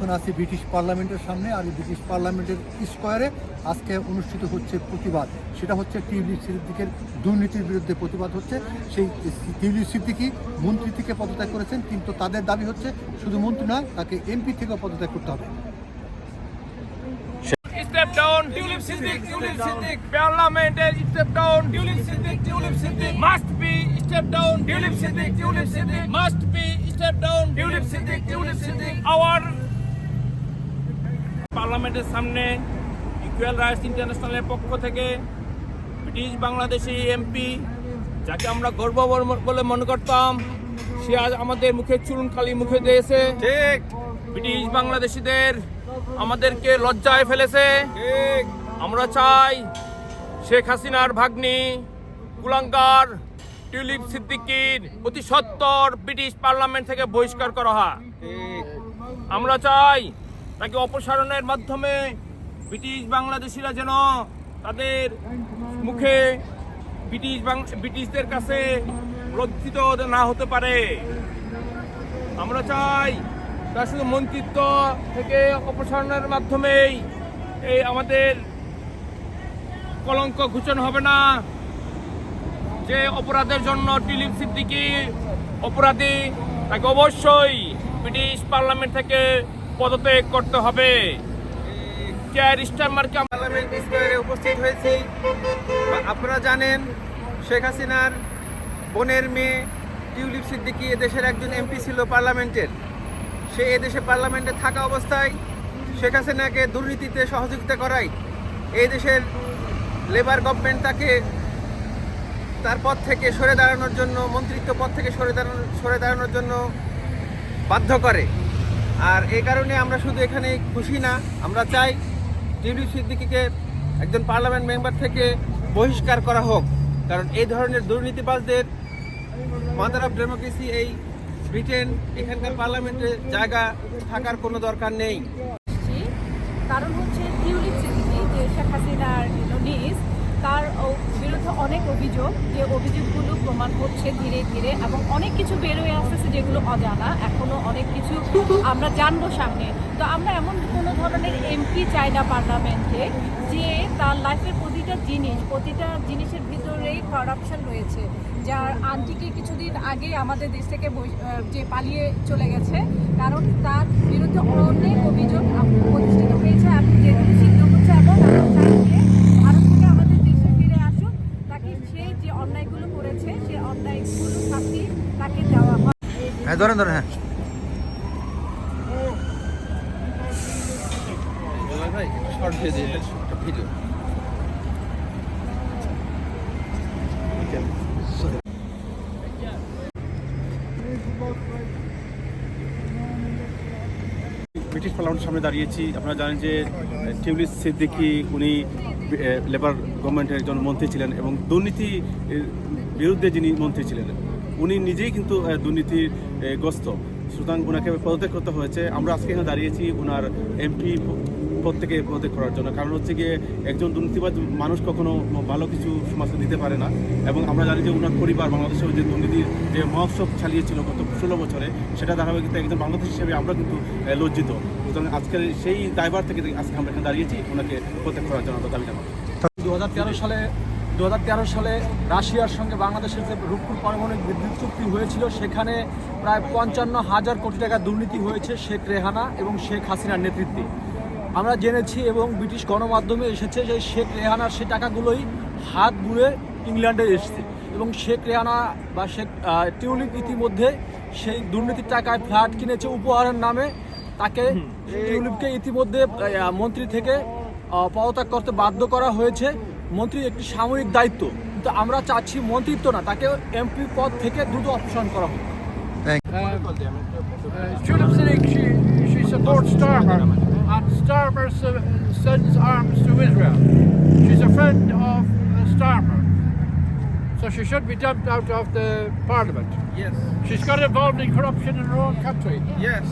এখন আছি ব্রিটিশ পার্লামেন্টের সামনে, আর এই ব্রিটিশ পার্লামেন্টের স্কোয়ারে আজকে অনুষ্ঠিত হচ্ছে প্রতিবাদ। সেটা হচ্ছে টিউলিপ সিদ্দিকের দুর্নীতির বিরুদ্ধে প্রতিবাদ হচ্ছে। সেই টিউলিপ সিদ্দিকি মন্ত্রী থেকে পদত্যাগ করেছেন, কিন্তু তাদের দাবি হচ্ছে শুধু মন্ত্রী নয়, তাকে এমপি থেকেও পদত্যাগ করতে হবে। Step down, Tulip Siddiq, Tulip Siddiq. Parliament, step down, Tulip Siddiq, Tulip Siddiq. Must be step down, Tulip Siddiq, Tulip Siddiq. Must be step down, Tulip Siddiq, Tulip Siddiq. Our পার্লামেন্টের সামনে equal rights ইন্টারন্যাশনালের পক্ষ থেকে British Bangladeshi MP, যাকে আমরা গর্ব বলে মনে করতাম, সে আজ আমাদের মুখে চুন খালি মুখে দিয়েছে। ঠিক, ব্রিটিশ বাংলাদেশিদের আমাদেরকে লজ্জায় ফেলেছে। আমরা চাই শেখ হাসিনার ভাগ্নি কুলাঙ্গার টিউলিপ সিদ্দিকীর অতি সত্বর ব্রিটিশ পার্লামেন্ট থেকে বহিষ্কার করা হয়। আমরা চাই তাকে অপসারণের মাধ্যমে ব্রিটিশ বাংলাদেশিরা যেন তাদের মুখে ব্রিটিশদের কাছে লজ্জিত না হতে পারে। আমরা চাই তার শুধু মন্ত্রিত্ব থেকে অপসারণের মাধ্যমেই এই আমাদের কলঙ্ক ঘোষণা হবে না। যে অপরাধের জন্য টিউলিপ সিদ্দিকী অপরাধী, তাকে অবশ্যই ব্রিটিশ পার্লামেন্ট থেকে পদত্যাগ করতে হবে। চেয়ার স্টারমারকে পার্লামেন্ট স্কোয়ারে উপস্থিত হয়েছি। আপনারা জানেন শেখ হাসিনার বোনের মেয়ে টিউলিপ সিদ্দিকী এদেশের একজন এমপি ছিল পার্লামেন্টের। সে এদেশে পার্লামেন্টে থাকা অবস্থায় শেখ হাসিনাকে দুর্নীতিতে সহযোগিতা করায় এই দেশের লেবার গভর্নমেন্ট তাকে তার পদ থেকে সরে দাঁড়ানোর জন্য, মন্ত্রিত্ব পদ থেকে সরে দাঁড়ানোর জন্য বাধ্য করে। আর এই কারণে আমরা শুধু এখানে খুশি না, আমরা চাই টিউলিপ সিদ্দিকীকে একজন পার্লামেন্ট মেম্বার থেকে বহিষ্কার করা হোক। কারণ এই ধরনের দুর্নীতিবাজদের মাদার অফ ডেমোক্রেসি এই ব্রিটেন, এখানকার পার্লামেন্টে জায়গা থাকার কোনো দরকার নেই। কারণ হচ্ছে টিউলিপ সিদ্দিকী যে শেখ হাসিনার নিজ, তার বিরুদ্ধে অনেক অভিযোগ, যে অভিযোগগুলো প্রমাণ হচ্ছে ধীরে ধীরে, এবং অনেক কিছু বেরোয় আসতেছে যেগুলো অজানা, এখনো অনেক কিছু আমরা জানবো সামনে। তো আমরা এমন কোনো ধরনের এমপি চাই না পার্লামেন্টে যে তার লাইফের প্রতিটা জিনিসের ভিতরেই কারাপশন রয়েছে। যার আন্টিকে কিছুদিন আগে আমাদের দেশ থেকে যে পালিয়ে চলে গেছে, কারণ তার বিরুদ্ধে অনেক অভিযোগ প্রতিষ্ঠিত হয়েছে এবং যেগুলো সিদ্ধ হচ্ছে, এবং ভারত থেকে আমাদের দেশে ফিরে আসুক, তাকে সে যে অন্যায়গুলো করেছে সে অন্যায়গুলো শাস্তি তাকে দেওয়া হয়। হ্যাঁ, ধরেন হ্যাঁ। ভাই শর্ট ভিডিও ভিডিও ব্রিটিশ পার্লামেন্টের সামনে দাঁড়িয়েছি। আপনারা জানেন যে টিউলিপ সিদ্দিকী উনি লেবার গভর্নমেন্টের একজন মন্ত্রী ছিলেন এবং দুর্নীতি বিরুদ্ধে যিনি মন্ত্রী ছিলেন, উনি নিজেই কিন্তু দুর্নীতিগ্রস্ত, সুতরাং ওনাকে পদত্যাগ করতে হয়েছে। আমরা আজকে এখানে দাঁড়িয়েছি ওনার এমপি পদ থেকে পদত্যাগ করার জন্য। কারণ হচ্ছে গিয়ে একজন দুর্নীতিবাদ মানুষ কখনো ভালো কিছু সমাজকে দিতে পারে না, এবং আমরা জানি যে ওনার পরিবার বাংলাদেশেও যে দুর্নীতির যে মহোৎসব চালিয়েছিল গত 16 বছরে, সেটা ধারাবাহিকতা একজন বাংলাদেশ হিসেবে আমরা কিন্তু লজ্জিত। সুতরাং আজকের সেই দায়ভার থেকে আজকে আমরা এখানে দাঁড়িয়েছি ওনাকে পদত্যাগ করার জন্য আমরা দাবি জানাবো। 2013 সালে রাশিয়ার সঙ্গে বাংলাদেশের যে রূপপুর পারমাণবিক বিদ্যুৎ চুক্তি হয়েছিল, সেখানে প্রায় 55,000 কোটি টাকা দুর্নীতি হয়েছে শেখ রেহানা এবং শেখ হাসিনার নেতৃত্বে। আমরা জেনেছি এবং ব্রিটিশ গণমাধ্যমে এসেছে যে শেখ রেহানার সে টাকাগুলোই হাত ঘুরে ইংল্যান্ডে এসেছে, এবং শেখ রেহানা বা শেখ টিউলিপ ইতিমধ্যে সেই দুর্নীতির টাকায় ফ্ল্যাট কিনেছে উপহারের নামে। তাকে টিউলিপকে ইতিমধ্যে মন্ত্রী থেকে পদত্যাগ করতে বাধ্য করা হয়েছে। মন্ত্রী একটি সাময়িক দায়িত্ব, কিন্তু আমরা চাচ্ছি মন্ত্রিত্ব না, তাকে এমপি পদ থেকে দ্রুত অপসারণ করা হোক। Tulip Siddiq, she supports Starmer, and Starmer sends arms to Israel. She's a friend of Starmer, so she should be dumped out of the parliament. Yes. She's got involved in corruption in her own country. Yes.